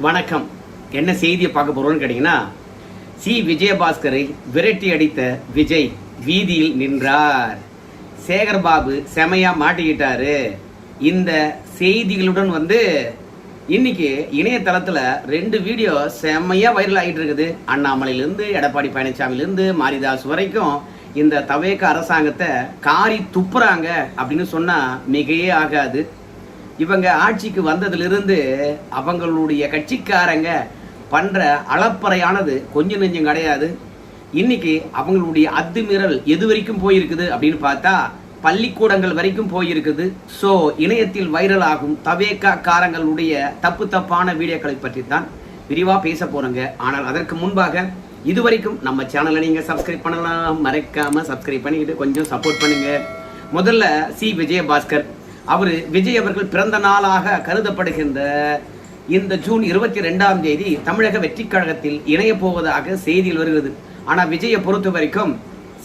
வணக்கம். என்ன செய்தியை பார்க்க போறோம்னு கேட்டீங்கன்னா, சி விஜயபாஸ்கரை விரட்டி அடித்த விஜய் வீதியில் நின்றார். சேகர்பாபு செமையா மாட்டிக்கிட்டாரு. இந்த செய்திகளுடன் இன்னைக்கு இணையதளத்துல 2 வீடியோ செமையா வைரல் ஆகிட்டு இருக்குது. அண்ணாமலையிலிருந்து எடப்பாடி பழனிசாமியிலிருந்து மாரிதாஸ் வரைக்கும் இந்த தவேக அரசாங்கத்தை காரி துப்புறாங்க அப்படின்னு சொன்னா மிகையே ஆகாது. இவங்க ஆட்சிக்கு வந்ததிலிருந்து அவங்களுடைய கட்சிக்காரங்க பண்ற அளப்பறையானது கொஞ்சம் நெஞ்சம் கிடையாது. இன்னைக்கு அவங்களுடைய அத்துமீறல் எது வரைக்கும் போயிருக்குது அப்படின்னு பார்த்தா பள்ளிக்கூடங்கள் வரைக்கும் போயிருக்குது. ஸோ இணையத்தில் வைரல் ஆகும் தவேகா காரங்களுடைய தப்பான வீடியோக்களை பற்றி தான் விரிவாக பேச போறோங்க. ஆனால் அதற்கு முன்பாக இதுவரைக்கும் நம்ம சேனலை நீங்க சப்ஸ்கிரைப் பண்ணலாம், மறக்காம சப்ஸ்கிரைப் பண்ணிக்கிட்டு கொஞ்சம் சப்போர்ட் பண்ணுங்க. முதல்ல சி விஜயபாஸ்கர் விஜய் அவர்கள் பிறந்த நாளாக கருதப்படுகின்ற இந்த ஜூன் 22ஆம் தேதி தமிழக வெற்றி கழகத்தில் இணைய போவதாக செய்தியில் வருகிறது. ஆனா விஜயை பொறுத்த வரைக்கும்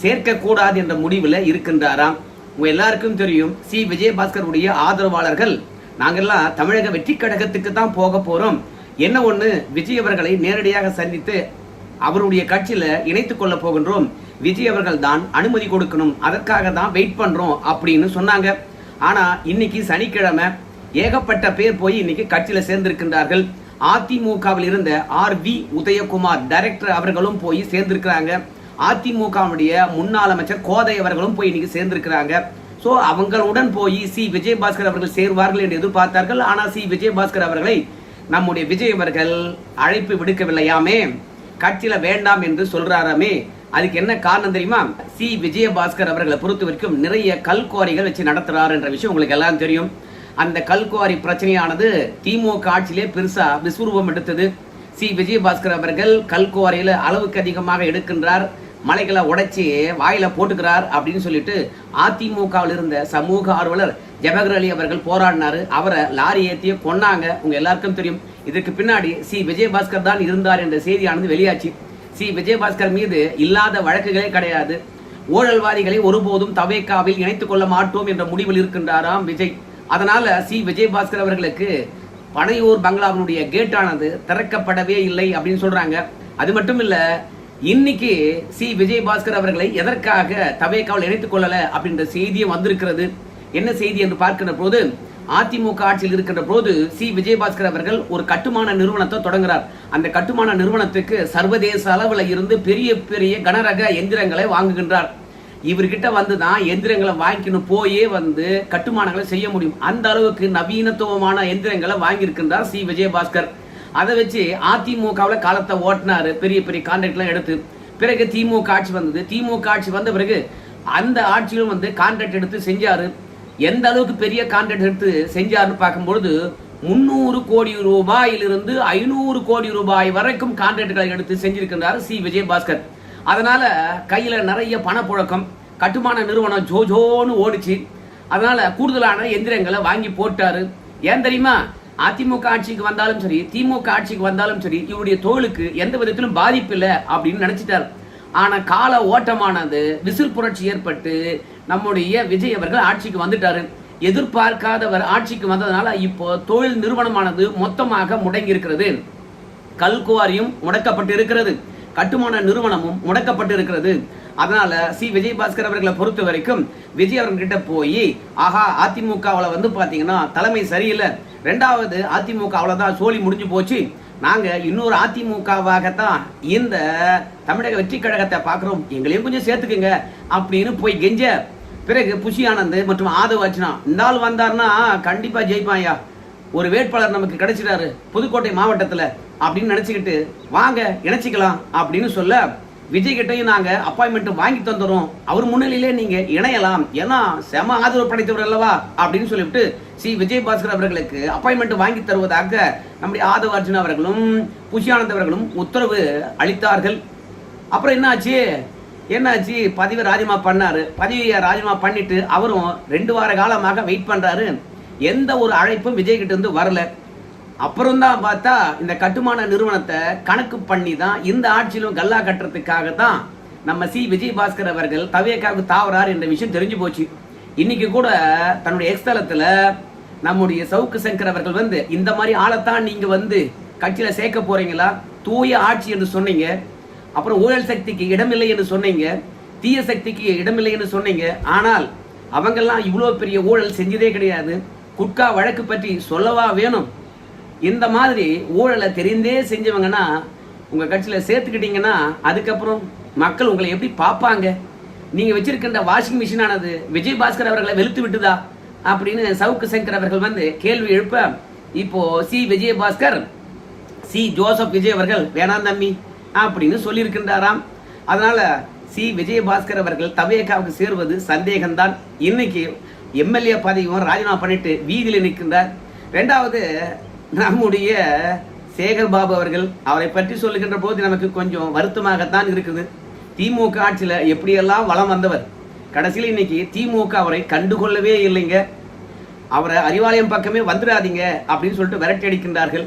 சேர்க்கக்கூடாது என்ற முடிவில் இருக்கின்றாராம். உங்க எல்லாருக்கும் தெரியும், சி விஜயபாஸ்கருடைய ஆதரவாளர்கள் நாங்கெல்லாம் தமிழக வெற்றி கழகத்துக்கு தான் போக போறோம், என்ன ஒண்ணு விஜய் அவர்களை நேரடியாக சந்தித்து அவருடைய கட்சியில இணைத்துக் கொள்ள போகின்றோம், விஜய் அவர்கள் தான் அனுமதி கொடுக்கணும், அதற்காக தான் வெயிட் பண்றோம் அப்படின்னு சொன்னாங்க. ஆனா இன்னைக்கு சனிக்கிழமை ஏகப்பட்ட பேர் போய் இன்னைக்கு கட்சியில சேர்ந்திருக்கின்றார்கள். அதிமுகவில் இருந்த RV உதயகுமார் டைரக்டர் அவர்களும் போய் சேர்ந்திருக்கிறாங்க. அதிமுகவுடைய முன்னாள் அமைச்சர் கோதை அவர்களும் போய் இன்னைக்கு சேர்ந்திருக்கிறாங்க. சோ அவங்களுடன் போய் சி விஜயபாஸ்கர் அவர்கள் சேருவார்கள் என்று எதிர்பார்த்தார்கள். ஆனா சி விஜயபாஸ்கர் அவர்களை நம்முடைய விஜய் அவர்கள் அழைப்பு விடுக்கவில்லையாமே, கட்சியில வேண்டாம் என்று சொல்றாராமே. அதுக்கு என்ன காரணம் தெரியுமா? சி விஜயபாஸ்கர் அவர்களை பொறுத்த வரைக்கும் நிறைய கல்குவாரிகள் வச்சு நடத்துறாரு என்ற விஷயம் உங்களுக்கு எல்லாம் தெரியும். அந்த கல்குவாரி பிரச்சனையானது திமுக ஆட்சியிலே பெருசா விஸ்வரூபம் எடுத்தது. சி விஜயபாஸ்கர் அவர்கள் கல்குவாரியில அளவுக்கு அதிகமாக எடுக்கின்றார், மலைகளை உடைச்சி வாயில போட்டுக்கிறார் அப்படின்னு சொல்லிட்டு அதிமுகவில் இருந்த சமூக ஆர்வலர் ஜவஹர் அலி அவர்கள் போராடினாரு. அவரை லாரி ஏற்றிய கொன்னாங்க. உங்க எல்லாருக்கும் தெரியும். இதற்கு பின்னாடி சி விஜயபாஸ்கர் தான் இருந்தார் என்ற செய்தியானது வெளியாச்சு. சி விஜயபாஸ்கர் மீது இல்லாத வழக்குகளே கிடையாது. ஊழல்வாதிகளை ஒருபோதும் தவேகாவில் இணைத்துக் கொள்ள மாட்டோம் என்ற முடிவில் இருக்கின்றாராம் விஜய். அதனால சி விஜயபாஸ்கர் அவர்களுக்கு பனையூர் பங்களாவினுடைய கேட்டானது திறக்கப்படவே இல்லை அப்படின்னு சொல்றாங்க. அது மட்டும் இல்ல, இன்னைக்கு சி விஜயபாஸ்கர் அவர்களை எதற்காக தவேகாவில் இணைத்துக் கொள்ளல அப்படின்ற செய்தியும் வந்திருக்கிறது. என்ன செய்தி என்று பார்க்கின்ற போது, அதிமுக ஆட்சியில் இருக்கின்ற போது சி விஜயபாஸ்கர் அவர்கள் ஒரு கட்டுமான நிறுவனத்தை தொடங்குறார். அந்த கட்டுமான நிறுவனத்துக்கு சர்வதேச அளவில் இருந்து பெரிய பெரிய கனரக எந்திரங்களை வாங்குகின்றார். இவர்கிட்ட தான் எந்திரங்களை வாங்கிக்கணும், போயே கட்டுமானங்களை செய்ய முடியும். அந்த அளவுக்கு நவீனத்துவமான எந்திரங்களை வாங்கியிருக்கின்றார் சி விஜயபாஸ்கர். அதை வச்சு அதிமுகவில் காலத்தை ஓட்டினாரு, பெரிய பெரிய கான்ட்ராக்ட்லாம் எடுத்து. பிறகு திமுக ஆட்சி வந்தது. திமுக ஆட்சி வந்த பிறகு அந்த ஆட்சியிலும் கான்ட்ராக்ட் எடுத்து செஞ்சாரு. எந்த அளவுக்கு பெரிய கான்ட்ராக்ட் எடுத்து செஞ்சாருன்னு பார்க்கும்பொழுது 300 கோடி ரூபாயிலிருந்து 500 கோடி ரூபாய் வரைக்கும் கான்ட்ராக்டுகளை எடுத்து செஞ்சிருக்கின்றார் சி விஜயபாஸ்கர். அதனால கையில நிறைய பணப்புழக்கம், கட்டுமான நிறுவனம் ஜோஜோன்னு ஓடிச்சு. அதனால கூடுதலான எந்திரங்களை வாங்கி போட்டாரு. ஏன் தெரியுமா? அதிமுக ஆட்சிக்கு வந்தாலும் சரி, திமுக ஆட்சிக்கு வந்தாலும் சரி, இவருடைய தொழிலுக்கு எந்த விதத்திலும் பாதிப்பு இல்லை அப்படின்னு நினைச்சிட்டார். ஆனா கால ஓட்டமானது விசில் புரட்சி ஏற்பட்டு நம்முடைய விஜய் அவர்கள் ஆட்சிக்கு வந்துட்டாரு. எதிர்பார்க்காதவர் ஆட்சிக்கு வந்ததுனால இப்போ தொழில் நிறுவனமானது மொத்தமாக முடங்கி இருக்கிறது. கல்குவாரியும் முடக்கப்பட்டு இருக்கிறது, கட்டுமான நிறுவனமும் முடக்கப்பட்டு இருக்கிறது. அதனால சி விஜயபாஸ்கர் அவர்களை பொறுத்த வரைக்கும் விஜய் அவர்கிட்ட போய், ஆஹா அதிமுகவில் பாத்தீங்கன்னா தலைமை சரியில்லை, 2வது அதிமுக அவ்வளவுதான் சோழி முடிஞ்சு போச்சு, நாங்க இன்னொரு அதிமுகவாகத்தான் இந்த தமிழக வெற்றி கழகத்தை பார்க்கிறோம், எங்களையும் கொஞ்சம் சேர்த்துக்குங்க அப்படின்னு போய் கெஞ்ச. பிறகு புஷி ஆனந்த் மற்றும் ஆதவ் அர்ஜுனா இந்த ஆள் வந்தார்னா கண்டிப்பா ஜெயிப்பாயா, ஒரு வேட்பாளர் நமக்கு கிடைச்சிட்டாரு புதுக்கோட்டை மாவட்டத்துல அப்படின்னு நினைச்சுக்கிட்டு வாங்க இணைச்சிக்கலாம் அப்படின்னு சொல்ல, விஜய் கிட்டையும் நாங்க அப்பாயின்மெண்ட் வாங்கி தந்துறோம், அவர் முன்னிலையிலே நீங்க இணையலாம், ஏன்னா செம ஆதரவு படைத்தவர் அல்லவா அப்படின்னு சொல்லிவிட்டு சி விஜயபாஸ்கர் அவர்களுக்கு அப்பாயின்மெண்ட் வாங்கி தருவதாக நம்முடைய ஆதவ அர்ஜுனா அவர்களும் புஷியானந்த் அவர்களும் உத்தரவு அளித்தார்கள். அப்புறம் என்னாச்சு பதவியை ராஜினாமா பண்ணாரு. பதவியை ராஜினாமா பண்ணிட்டு அவரும் 2 வார காலமாக வெயிட் பண்றாரு. எந்த ஒரு அழைப்பும் விஜய் கிட்ட இருந்து வரல. அப்புறம் தான் பார்த்தா இந்த கட்டுமான நிறுவனத்தை கணக்கு பண்ணி தான் இந்த ஆட்சியிலும் கல்லா கட்டுறதுக்காக தான் நம்ம சி விஜயபாஸ்கர் அவர்கள் தவேகாவுக்கு தாவறார் என்ற விஷயம் தெரிஞ்சு போச்சு. இன்னைக்கு கூட தன்னுடைய எக்ஸ் தளத்துல நம்முடைய சவுக்கு சங்கர் அவர்கள் இந்த மாதிரி ஆளைத்தான் நீங்க கட்சியில சேர்க்க போறீங்களா? தூய ஆட்சி என்று சொன்னீங்க, அப்புறம் ஊழல் சக்திக்கு இடமில்லை என்று சொன்னீங்க, தீய சக்திக்கு இடமில்லை என்று சொன்னீங்க. ஆனால் அவங்கெல்லாம் இவ்வளவு பெரிய ஊழல் செஞ்சதே கிடையாது. குட்கா வழக்கு பற்றி சொல்லவா வேணும்? இந்த மாதிரி ஊழலை தெரிந்தே செஞ்சவங்கன்னா உங்க கட்சியில சேர்த்துக்கிட்டீங்கன்னா அதுக்கப்புறம் மக்கள் உங்களை எப்படி பார்ப்பாங்க? நீங்க வச்சிருக்கின்ற வாஷிங் மிஷின் ஆனது விஜயபாஸ்கர் அவர்களை வெளுத்து விட்டுதா அப்படின்னு சவுக்கு சங்கர் அவர்கள் வந்து கேள்வி எழுப்ப, இப்போ C Vijayabaskar C Joseph Vijay அவர்கள் வேணாம் தம்பி அப்படின்னு சொல்லியிருக்கின்றாராம். அதனால சி விஜயபாஸ்கர் அவர்கள் தவேகாவுக்கு சேர்வது சந்தேகம்தான். இன்னைக்கு எம்எல்ஏ பதவியும் ராஜினாமா பண்ணிட்டு வீதியில் நிற்கின்றார். ரெண்டாவது நம்முடைய சேகர் பாபு அவர்கள், அவரை பற்றி சொல்லுகின்ற போது நமக்கு கொஞ்சம் வருத்தமாகத்தான் இருக்குது. திமுக ஆட்சியில எப்படியெல்லாம் வளம் வந்தவர், கடைசியில் இன்னைக்கு திமுக அவரை கண்டுகொள்ளவே இல்லைங்க. அவரை அறிவாலயம் பக்கமே வந்துடாதீங்க அப்படின்னு சொல்லிட்டு விரட்டி அடிக்கின்றார்கள்.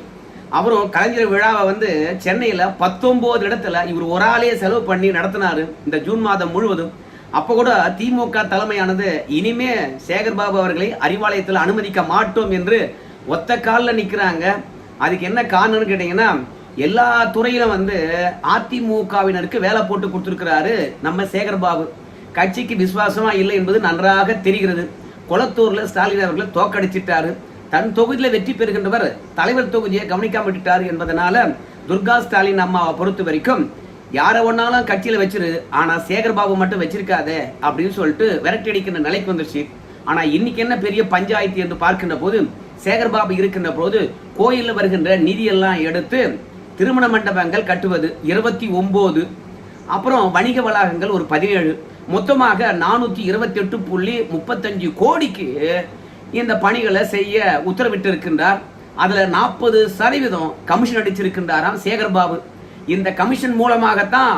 அவரும் கலைஞர் விழாவை வந்து சென்னையில 19 இடத்துல இவர் ஒரு ஆளே செலவு பண்ணி நடத்தினாரு இந்த ஜூன் மாதம் முழுவதும். அப்ப கூட திமுக தலைமையானது இனிமே சேகர் பாபு அவர்களை அறிவாலயத்தில் அனுமதிக்க மாட்டோம் என்று ஒத்த காலில் நிக்கிறாங்க. அதுக்கு என்ன காரணம்னு கேட்டீங்கன்னா, எல்லா துறையிலும் வந்து அதிமுகவினருக்கு வேலை போட்டு கொடுத்திருக்கிறாரு நம்ம சேகர் பாபு. கட்சிக்கு விசுவாசமா இல்லை என்பது நன்றாக தெரிகிறது. கொளத்தூர்ல ஸ்டாலின் அவர்களை தோக்கடிச்சிட்டாரு. தன் தொகுதியில வெற்றி பெறுகின்றவர் தலைவர் தொகுதியை கவனிக்காம விட்டார் என்பதனால துர்கா ஸ்டாலின் அம்மாவை பொறுத்த வரைக்கும் யாரை ஒன்னாலும் கட்சியில வச்சிரு, ஆனா சேகர் பாபு மட்டும் வச்சிருக்காதே அப்படின்னு சொல்லிட்டு விரட்டி அடிக்கின்ற நிலைக்கு வந்துருச்சு. ஆனா இன்னைக்கு என்ன பெரிய பஞ்சாயத்து என்று பார்க்கின்ற போது, சேகர் பாபு இருக்கின்ற போது கோயில்ல வருகின்ற நிதியெல்லாம் எடுத்து திருமண மண்டபங்கள் கட்டுவது 29, அப்புறம் வணிக வளாகங்கள் ஒரு 17, மொத்தமாக 428.35 கோடிக்கு இந்த பணிகளை செய்ய உத்தரவிட்டு இருக்கின்றார். அதுல 40% கமிஷன் அடிச்சிருக்கின்றாராம் சேகர் பாபு. இந்த கமிஷன் மூலமாகத்தான்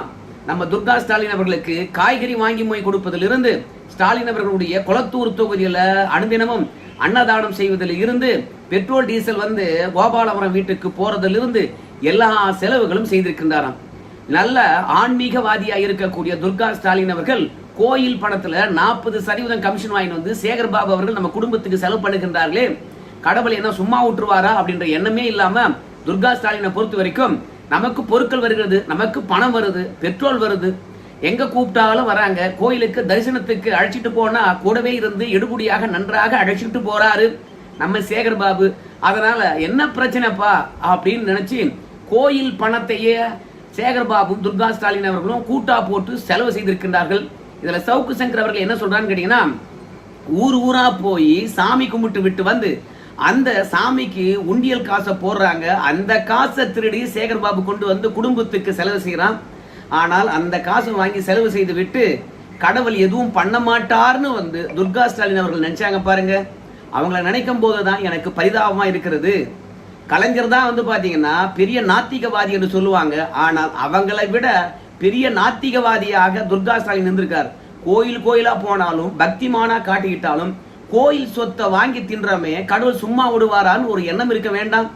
நம்ம துர்கா ஸ்டாலின் அவர்களுக்கு காய்கறி வாங்கி போய் கொடுப்பதிலிருந்து, ஸ்டாலின் அவர்களுடைய கொளத்தூர் தொகுதியில அனுதினமும் அன்னதானம் செய்வதில் இருந்து, பெட்ரோல் டீசல் வந்து கோபாலபுரம் வீட்டுக்கு போறதிலிருந்து எல்லா செலவுகளும் செய்திருக்கின்றாராம். நல்ல ஆன்மீகவாதியா இருக்கக்கூடிய துர்கா ஸ்டாலின் அவர்கள் கோயில் பணத்துல 40% கமிஷன் வாங்கிட்டு வந்து சேகர் பாபு அவர்கள் நம்ம குடும்பத்துக்கு செலவு பண்ணுகின்றார்களே, கடவுள் என்ன சும்மா விட்டுருவாரா அப்படின்ற எண்ணமே இல்லாம துர்கா ஸ்டாலினை பொறுத்த வரைக்கும் நமக்கு பொருட்கள் வருகிறது, நமக்கு பணம் வருது, பெட்ரோல் வருது, எங்க கூப்பிட்டாலும் வராங்க. கோயிலுக்கு தரிசனத்துக்கு அழைச்சிட்டு போனா கூடவே இருந்து எடுபடியாக நன்றாக அழைச்சிட்டு போறாரு நம்ம சேகர் பாபு. அதனால என்ன பிரச்சனைப்பா அப்படின்னு நினைச்சு கோயில் பணத்தையே சேகர் பாபு துர்கா ஸ்டாலின் அவர்களும் கூட்டா போட்டு செலவு செய்திருக்கின்றார்கள். இதுல சவுக்கு சங்கர் அவர்கள் என்ன சொல்றான்னு கேட்டீங்கன்னா, ஊர் ஊரா போய் சாமி கும்பிட்டு விட்டு வந்து அந்த சாமிக்கு உண்டியல் காசை போடுறாங்க. அந்த காசை திருடி சேகர் பாபு கொண்டு வந்து குடும்பத்துக்கு செலவு செய்யறான். ஆனால் அந்த காசை வாங்கி செலவு செய்து விட்டு கடவுள் எதுவும் பண்ண மாட்டார்னு வந்து துர்கா ஸ்டாலின் அவர்கள் நினைச்சாங்க பாருங்க. அவங்கள நினைக்கும் போதுதான் எனக்கு பரிதாபமா இருக்கிறது. கலைஞர் தான் வந்து பாத்தீங்கன்னா பெரிய நாத்திகவாதி என்று சொல்லுவாங்க. ஆனால் அவங்களை விட பெரிய நாத்திகவாதியாக துர்கா ஸ்டாலின் இருந்திருக்கார். கோயில் கோயிலா போனாலும் பக்திமானா காட்டிக்கிட்டாலும் கோயில் சொத்தை வாங்கி தின்றமே கடவுள் சும்மா விடுவாரான்னு ஒரு எண்ணம் இருக்க வேண்டாம்.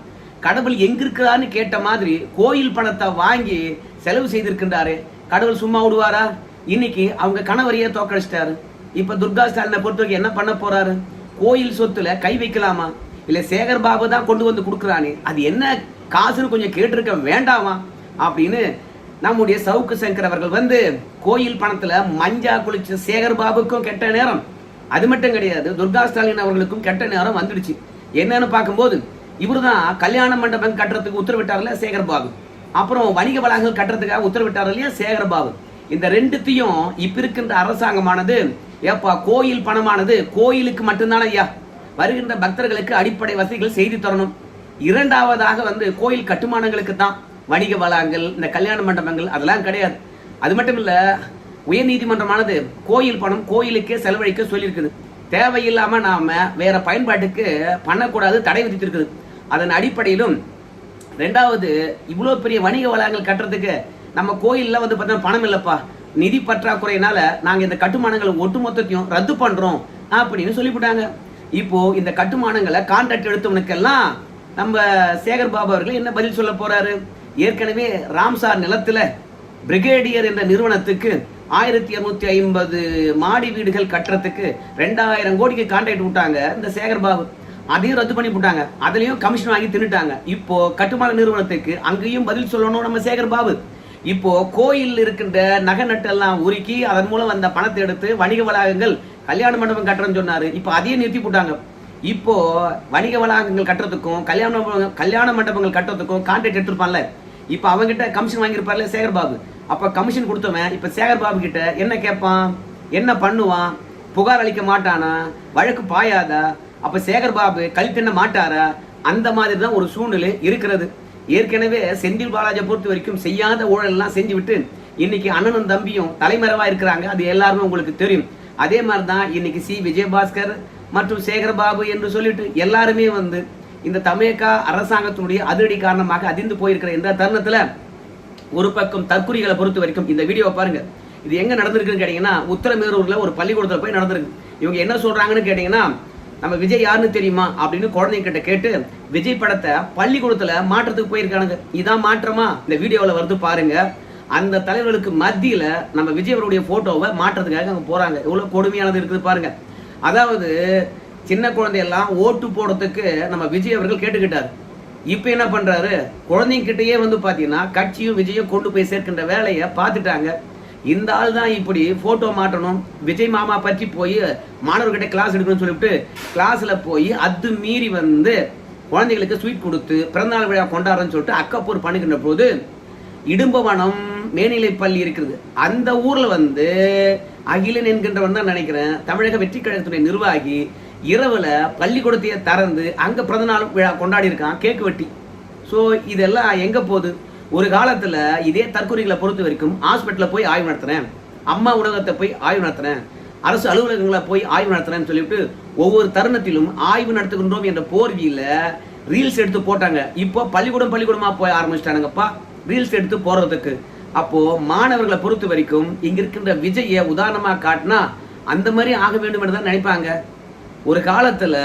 கடவுள் எங்க இருக்கிறான்னு கேட்ட மாதிரி கோயில் பணத்தை வாங்கி செலவு செய்திருக்கின்றாரு. கடவுள் சும்மா விடுவாரா? இன்னைக்கு அவங்க கணவரையே தோக்கடிச்சிட்டாரு. இப்ப துர்கா ஸ்டாலினை பொறுத்தவரைக்கும் என்ன பண்ண போறாரு? கோயில் சொத்துல கை வைக்கலாமா? இல்ல சேகர் பாபு தான் கொண்டு வந்து கொடுக்குறானே அது என்ன காசுன்னு கொஞ்சம் கேட்டிருக்க வேண்டாமா அப்படின்னு நம்முடைய சவுக்கு சங்கர் அவர்கள் வந்து கோயில் பணத்துல மஞ்சா குளிச்ச சேகர் பாபுக்கும் கெட்ட நேரம். அது மட்டும் கிடையாது, துர்கா ஸ்டாலின் அவர்களுக்கும் கெட்ட நேரம் வந்துடுச்சு. என்னன்னு பார்க்கும்போது இவருதான் கல்யாண மண்டபம் கட்டுறதுக்கு உத்தரவிட்டார்ல சேகர் பாபு, அப்புறம் வணிக வளாகங்கள் கட்டுறதுக்காக உத்தரவிட்டார் இல்லையா சேகர் பாபு. இந்த ரெண்டுத்தையும் இப்ப இருக்கின்ற அரசாங்கமானது ஏப்பா கோயில் பணமானது கோயிலுக்கு மட்டும்தானே ஐயா, வருகின்ற பக்தர்களுக்கு அடிப்படை வசதிகள் செய்து தரணும். இரண்டாவதாக வந்து கோயில் கட்டுமானங்களுக்கு தான், வணிக வளாகங்கள் இந்த கல்யாண மண்டபங்கள் அதெல்லாம் கிடையாது. அது மட்டும் இல்ல, உயர் நீதிமன்றமானது கோயில் பணம் கோயிலுக்கே செலவழிக்க சொல்லியிருக்குது. தேவையில்லாம நாம வேற பயன்பாட்டுக்கு பண்ணக்கூடாது, தடை விதித்திருக்குது. அதன் அடிப்படையிலும் ரெண்டாவது, இவ்வளவு பெரிய வணிக வளாகங்கள் கட்டுறதுக்கு நம்ம கோயில்ல வந்து பார்த்தீங்கன்னா பணம் இல்லப்பா, நிதி பற்றாக்குறையினால நாங்க இந்த கட்டுமானங்களை ஒட்டுமொத்தத்தையும் ரத்து பண்றோம் அப்படின்னு சொல்லிவிட்டாங்க. இப்போ இந்த கட்டுமானங்களை கான்ட்ராக்ட் எடுத்தவனுக்கெல்லாம் நம்ம சேகர் பாபு அவர்கள் என்ன பதில் சொல்ல போறாரு? ஏற்கனவே ராம்சார் நிலத்துல பிரிகேடியர் என்ற நிறுவனத்துக்கு 1250 மாடி வீடுகள் கட்டுறதுக்கு 2000 கோடிக்கு கான்ட்ராக்ட் விட்டாங்க இந்த சேகர் பாபு. அதையும் ரத்து பண்ணி போட்டாங்க. அதுலயும் கமிஷன் வாங்கி தின்னுட்டாங்க. இப்போ கட்டுமான நிறுவனத்துக்கு அங்கேயும் பதில் சொல்லணும் நம்ம சேகர் பாபு. இப்போ கோயில் இருக்கின்ற நகை நட்டெல்லாம் உருக்கி அதன் மூலம் அந்த பணத்தை எடுத்து வணிக வளாகங்கள் கல்யாண மண்டபம் கட்டுறேன்னு சொன்னாரு. இப்போ அதையும் நிறுத்தி போட்டாங்க. இப்போ வணிக வளாகங்கள் கட்டுறதுக்கும் கல்யாண மண்டபங்கள் கட்டுறதுக்கும் கான்ட்ராக்ட் எடுத்துருப்பான்ல, இப்போ அவங்கிட்ட கமிஷன் வாங்கியிருப்பார்ல சேகர் பாபு. அப்ப கமிஷன் கொடுத்தவன் இப்ப சேகர் பாபு கிட்ட என்ன கேட்பான், என்ன பண்ணுவான்? புகார் அளிக்க மாட்டானா? வழக்கு பாயாதா? அப்ப சேகர் பாபு கழித்தென்ன மாட்டாரா? அந்த மாதிரி தான் ஒரு சூழ்நிலை இருக்கிறது. ஏற்கனவே செந்தில் பாலாஜியை பொறுத்த வரைக்கும் செய்யாத ஊழல் எல்லாம் செஞ்சு விட்டு இன்னைக்கு அண்ணனும் தம்பியும் தலைமறைவா இருக்கிறாங்க. அது எல்லாருமே உங்களுக்கு தெரியும். அதே மாதிரிதான் இன்னைக்கு சி விஜயபாஸ்கர் மற்றும் சேகர் பாபு என்று சொல்லிட்டு எல்லாருமே இந்த தமிழக அரசாங்கத்தினுடைய அதிரடி காரணமாக அதிர்ந்து போயிருக்கிற இந்த தருணத்துல ஒரு பக்கம் தற்குறிகளை பொறுத்த வரைக்கும் இந்த வீடியோவை பாருங்க. இது எங்க நடந்திருக்குன்னு கேட்டீங்கன்னா உத்தரமேரூர்ல ஒரு பள்ளிக்கூடத்துல போய் நடந்திருக்கு. இவங்க என்ன சொல்றாங்கன்னு கேட்டீங்கன்னா, நம்ம விஜய் யாருன்னு தெரியுமா அப்படின்னு குழந்தைங்க கிட்ட கேட்டு விஜய் படத்தை பள்ளிக்கூடத்துல மாற்றத்துக்கு போயிருக்காங்க. இதான் மாற்றமா? இந்த வீடியோவில் வருது பாருங்க. அந்த தலைவர்களுக்கு மத்தியில நம்ம விஜய் அவருடைய போட்டோவை மாற்றத்துக்காக அங்க போறாங்க. எவ்வளவு கொடுமையானது இருக்குது பாருங்க. அதாவது சின்ன குழந்தையெல்லாம் ஓட்டு போடுறதுக்கு நம்ம விஜய் அவர்கள் கேட்டுக்கிட்டாரு. இப்ப என்ன பண்றாரு, குழந்தைங்க கிட்டயே பாத்தீங்கன்னா கட்சியும் விஜயும் கொண்டு போய் சேர்க்கின்ற வேலையை பார்த்துட்டாங்க. இந்த ஆள் தான் இப்படி போட்டோ மாட்டணும், விஜய் மாமா பற்றி போய் மாணவர்கிட்ட கிளாஸ் எடுக்கணும்னு சொல்லிட்டு கிளாஸ்ல போய் அது மீறி குழந்தைகளுக்கு ஸ்வீட் கொடுத்து பிறந்தநாள் விழா கொண்டாடுறன்னு சொல்லிட்டு அக்கப்பூர் பண்ணுகின்ற போது இடும்பவனம் மேல்நிலை பள்ளி இருக்குது. அந்த ஊர்ல அகிலன் என்கின்றவன் தான் நினைக்கிறேன் தமிழக வெற்றி கழகத்துடைய நிர்வாகி இரவுல பள்ளிக்கூடத்தையே திறந்து அங்க பிறந்தநாள் விழா கொண்டாடி இருக்கான், கேக்கு வெட்டி. ஸோ இதெல்லாம் எங்க போகுது? ஒரு காலத்துல இதே தற்கொலைகளை பொறுத்த வரைக்கும் ஹாஸ்பிட்டல போய் ஆய்வு நடத்துறேன், அம்மா உணவகத்தை போய் ஆய்வு நடத்துறேன், அரசு அலுவலகங்களை போய் ஆய்வு நடத்துறேன்னு சொல்லிட்டு ஒவ்வொரு தருணத்திலும் ஆய்வு நடத்துகின்றோம் என்ற போர்வியில ரீல்ஸ் எடுத்து போட்டாங்க. இப்போ பள்ளிக்கூடமா போய் ஆரம்பிச்சிட்டானுங்கப்பா ரீல்ஸ் எடுத்து போறதுக்கு. அப்போ மாணவர்களை பொறுத்த வரைக்கும் இங்க இருக்கின்ற விஜய உதாரணமா காட்டினா அந்த மாதிரி ஆக வேண்டும் என்று தான் நினைப்பாங்க. ஒரு காலத்துல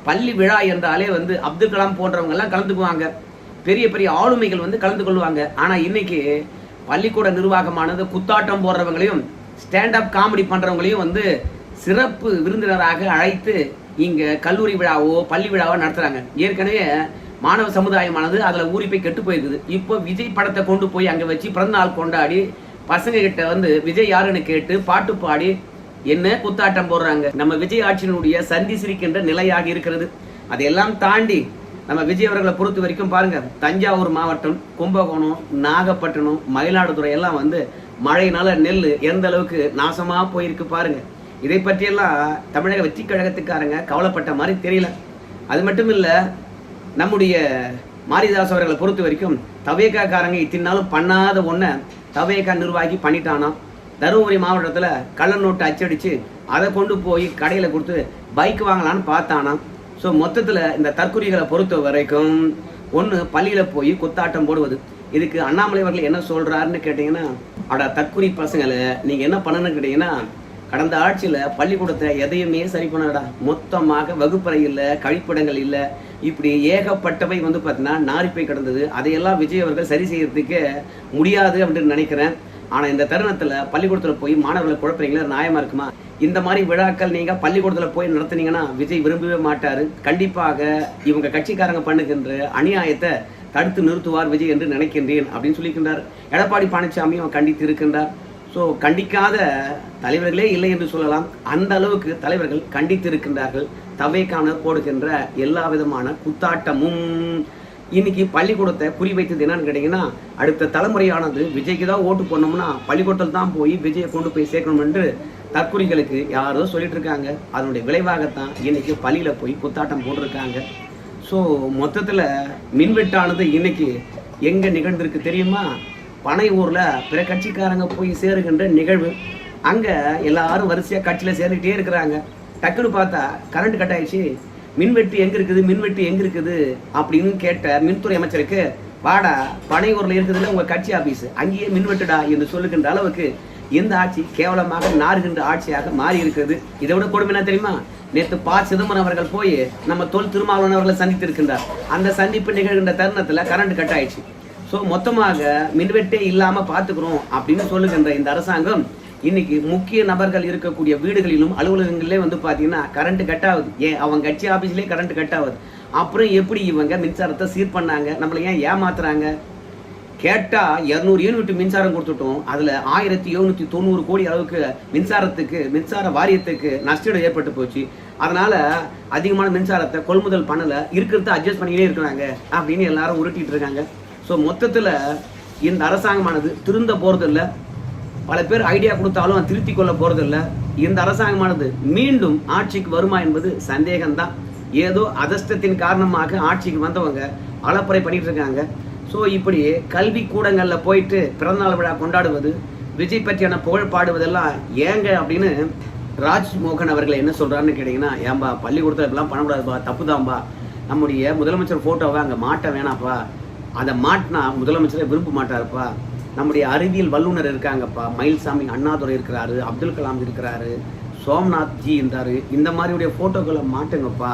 பள்ளி விழா என்றாலே அப்துல் கலாம் போன்றவங்க எல்லாம் கலந்துக்குவாங்க, பெரிய பெரிய ஆளுமைகள் கலந்து கொள்வாங்க. ஆனா இன்னைக்கு பள்ளிக்கூட நிர்வாகமானது குத்தாட்டம் போடுறவங்களையும் ஸ்டாண்ட் அப் காமெடி பண்றவங்களையும் சிறப்பு விருந்தினராக அழைத்து இங்க கல்லூரி விழாவோ பள்ளி விழாவோ நடத்துறாங்க. ஏற்கனவே மாணவ சமுதாயமானது அதுல ஊறி போய் கெட்டு போயிருக்குது. இப்போ விஜய் படத்தை கொண்டு போய் அங்க வச்சு பிறந்த நாள் கொண்டாடி பசங்க கிட்ட விஜய் யாருன்னு கேட்டு பாட்டு பாடி என்ன குத்தாட்டம் போடுறாங்க. நம்ம விஜய் ஆட்சியினுடைய சந்தி சிரிக்கின்ற நிலையாக இருக்கிறது. அதையெல்லாம் தாண்டி நம்ம விஜய் அவர்களை பொறுத்த வரைக்கும் பாருங்க, தஞ்சாவூர் மாவட்டம், கும்பகோணம், நாகப்பட்டினம், மயிலாடுதுறை எல்லாம் மழையினால நெல் எந்த அளவுக்கு நாசமா போயிருக்கு பாருங்க. இதை பற்றியெல்லாம் தமிழக வெற்றி கழகத்துக்காரங்க கவலைப்பட்ட மாதிரி தெரியல. அது மட்டும் இல்ல, நம்முடைய மாரிதாஸ் அவர்களை பொறுத்த வரைக்கும் தவேகா காரங்க இத்தினாலும் பண்ணாத ஒன்ன தவேகா நிர்வாகி பண்ணிட்டானா. தருமபுரி மாவட்டத்துல கள்ள நோட்டு அச்சடிச்சு அதை கொண்டு போய் கடையில கொடுத்து பைக் வாங்கலான்னு பார்த்தானா. ஸோ மொத்தத்துல இந்த தற்கொலைகளை பொறுத்த வரைக்கும் ஒன்று பள்ளியில போய் குத்தாட்டம் போடுவது. இதுக்கு அண்ணாமலை அவர்கள் என்ன சொல்றாருன்னு கேட்டீங்கன்னா, தற்கொலை பசங்களை நீங்க என்ன பண்ணணும்னு கேட்டீங்கன்னா, கடந்த ஆட்சியில பள்ளிக்கூடத்தை எதையுமே சரி பண்ணடா, மொத்தமாக வகுப்பறை இல்லை, கழிப்பிடங்கள் இல்லை, இப்படி ஏகப்பட்டவை பார்த்தீங்கன்னா நாரிப்பை கிடந்தது. அதையெல்லாம் விஜய் அவர்கள் சரி செய்யறதுக்கு முடியாது அப்படின்னு நினைக்கிறேன். ஆனா இந்த தருணத்துல பள்ளிக்கூடத்துல போய் மாணவர்களை குழப்பறீங்களா, நியாயமா இருக்குமா? இந்த மாதிரி விழாக்கள் நீங்க பள்ளிக்கூடத்துல போய் நடத்துனீங்கன்னா விஜய் விரும்பவே மாட்டாரு. கண்டிப்பாக இவங்க கட்சிக்காரங்க பண்ணுகின்ற அநியாயத்தை தடுத்து நிறுத்துவார் விஜய் என்று நினைக்கின்றேன் அப்படின்னு சொல்லியிருக்கின்றார். எடப்பாடி பழனிசாமி கண்டித்து இருக்கின்றார். ஸோ கண்டிக்காத தலைவர்களே இல்லை என்று சொல்லலாம். அந்த அளவுக்கு தலைவர்கள் கண்டித்து இருக்கின்றார்கள். தவேக்கான போடுகின்ற எல்லா விதமான குத்தாட்டமும் இன்னைக்கு பள்ளிக்கூடத்தை குறிவைத்தது என்னன்னு கேட்டீங்கன்னா, அடுத்த தலைமுறையானது விஜய்க்கு தான் ஓட்டு போடணும்னா பள்ளிக்கூடத்தில் தான் போய் விஜயை கொண்டு போய் சேர்க்கணும் என்று தற்கொலைகளுக்கு யாரோ சொல்லிட்டு இருக்காங்க. அதனுடைய விளைவாகத்தான் இன்னைக்கு பள்ளியில போய் குத்தாட்டம் போட்டிருக்காங்க. ஸோ மொத்தத்துல மின்வெட்டானது இன்னைக்கு எங்க நிகழ்ந்திருக்கு தெரியுமா? பனை ஊர்ல பிற கட்சிக்காரங்க போய் சேருகின்ற நிகழ்வு. அங்க எல்லாரும் வரிசையா கட்சியில சேர்ந்துகிட்டே இருக்கிறாங்க. டக்குன்னு பார்த்தா கரண்ட் கட் ஆயிடுச்சு. மின்வெட்டு எங்க இருக்குது, மின்வெட்டு எங்க இருக்குது அப்படின்னு கேட்ட மின்துறை அமைச்சருக்கு, வாடா பனை ஊர்ல இருக்குதுல உங்க கட்சி ஆபீஸ், அங்கேயே மின்வெட்டுடா என்று சொல்லுகின்ற அளவுக்கு இந்த ஆட்சி கேவலமாக நாறுகின்ற ஆட்சியாக மாறி இருக்கிறது. இதை விட கொடுமை என்ன தெரியுமா? நேற்று ப. சிதம்பரம் அவர்கள் போய் நம்ம தொல் திருமாவளவன் அவர்களை சந்தித்து இருக்கின்றார். அந்த சந்திப்பு நிகழ்கின்ற தருணத்துல கரண்ட் கட் ஆயிடுச்சு. ஸோ மொத்தமாக மின்வெட்டே இல்லாம பாத்துக்கிறோம் அப்படின்னு சொல்லுகின்ற இந்த அரசாங்கம் இன்னைக்கு முக்கிய நபர்கள் இருக்கக்கூடிய வீடுகளிலும் அலுவலகங்களிலே வந்து பார்த்தீங்கன்னா கரண்ட் கட் ஆகுது. ஏன் அவங்க கட்சி ஆஃபீஸ்லேயே கரண்ட் கட் ஆகுது. அப்புறம் எப்படி இவங்க மின்சாரத்தை சீர் பண்ணாங்க? நம்மளை ஏன் ஏமாத்துறாங்க? கேட்டால் 200 யூனிட் மின்சாரம் கொடுத்துட்டோம், அதில் 1790 கோடி அளவுக்கு மின்சார வாரியத்துக்கு நஷ்டம் ஏற்பட்டு போச்சு. அதனால அதிகமான மின்சாரத்தை கொள்முதல் பண்ணலை, இருக்கிறத அட்ஜஸ்ட் பண்ணிக்கிட்டே இருக்கிறாங்க அப்படின்னு எல்லாரும் உருட்டிட்டு இருக்காங்க. ஸோ மொத்தத்தில் இந்த அரசாங்கமானது திருந்த போகிறதில்ல. பல பேர் ஐடியா கொடுத்தாலும் திருத்தி கொள்ள போகிறதில்ல. இந்த அரசாங்கமானது மீண்டும் ஆட்சிக்கு வருமா என்பது சந்தேகம்தான். ஏதோ அதிர்ஷ்டத்தின் காரணமாக ஆட்சிக்கு வந்தவங்க அலப்பறை பண்ணிட்டு இருக்காங்க. ஸோ இப்படி கல்வி கூடங்களில் போயிட்டு பிறந்தநாள் விழா கொண்டாடுவது, விஜய் பற்றியான புகழ் பாடுவதெல்லாம் ஏங்க அப்படின்னு ராஜ்மோகன் அவர்கள் என்ன சொல்கிறாருன்னு கேட்டிங்கன்னா, ஏன்பா பள்ளிக்கூடத்தில் இப்படிலாம் பண்ணக்கூடாதுப்பா, தப்புதான்பா. நம்முடைய முதலமைச்சர் ஃபோட்டோவை அங்கே மாட்ட வேணாப்பா, அதை மாட்டினா முதலமைச்சரை விரும்ப மாட்டாருப்பா. நம்முடைய அறிவியல் வல்லுநர் இருக்காங்கப்பா, மயில்சாமி அண்ணாதுரை இருக்கிறாரு, அப்துல் கலாம் இருக்கிறாரு, சோம்நாத் ஜி இருந்தார். இந்த மாதிரியுடைய ஃபோட்டோக்களை மாட்டுங்கப்பா.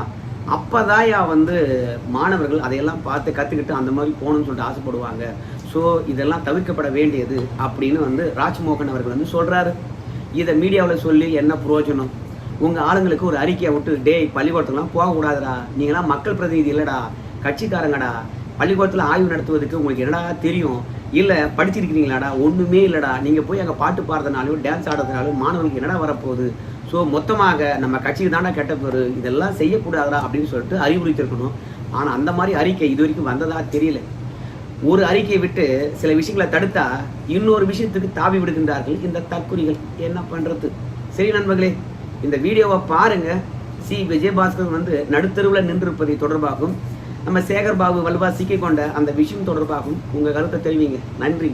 அப்போதாயா வந்து மாணவர்கள் அதையெல்லாம் பார்த்து கற்றுக்கிட்டு அந்த மாதிரி போகணும்னு சொல்லிட்டு ஆசைப்படுவாங்க. ஸோ இதெல்லாம் தவிர்க்கப்பட வேண்டியது அப்படின்னு வந்து ராஜ்மோகன் அவர்கள் வந்து சொல்கிறாரு. இதை மீடியாவில் சொல்லி என்ன பிரயோஜனம்? உங்கள் ஆளுங்களுக்கு ஒரு அறிக்கையை விட்டு, டேய் பள்ளிக்கூடத்துலாம் போகக்கூடாதுடா, நீங்களாம் மக்கள் பிரதிநிதி இல்லைடா, கட்சிக்காரங்கடா, பள்ளிக்கூடத்தில் ஆய்வு நடத்துவதுக்கு உங்களுக்கு என்னடா தெரியும்? இல்லை படிச்சிருக்கிறீங்களாடா? ஒன்றுமே இல்லைடா. நீங்கள் போய் அங்கே பாட்டு பாடுறதுனாலும் டான்ஸ் ஆடுறதுனாலும் மாணவர்களுக்கு என்னடா வரப்போகுது? ஸோ மொத்தமாக நம்ம கட்சிக்கு தானே கெட்ட பேர், இதெல்லாம் செய்யக்கூடாதா அப்படின்னு சொல்லிட்டு அறிவுறுத்திருக்கணும். ஆனால் அந்த மாதிரி அறிக்கை இது வரைக்கும் வந்ததா தெரியல. ஒரு அறிக்கையை விட்டு சில விஷயங்களை தடுத்தா இன்னொரு விஷயத்துக்கு தாவி விடுகின்றார்கள் இந்த தற்குறிகள். என்ன பண்ணுறது? சரி நண்பர்களே, இந்த வீடியோவை பாருங்கள். விஜயபாஸ்கர் வந்து நடுத்தருவில் நின்றிருப்பதை தொடர்பாகவும் நம்ம சேகர் பாபு வலுவா சிக்கிக் கொண்ட அந்த விஷயம் தொடர்பாகவும் உங்கள் கருத்தை தெரிவிங்க. நன்றி.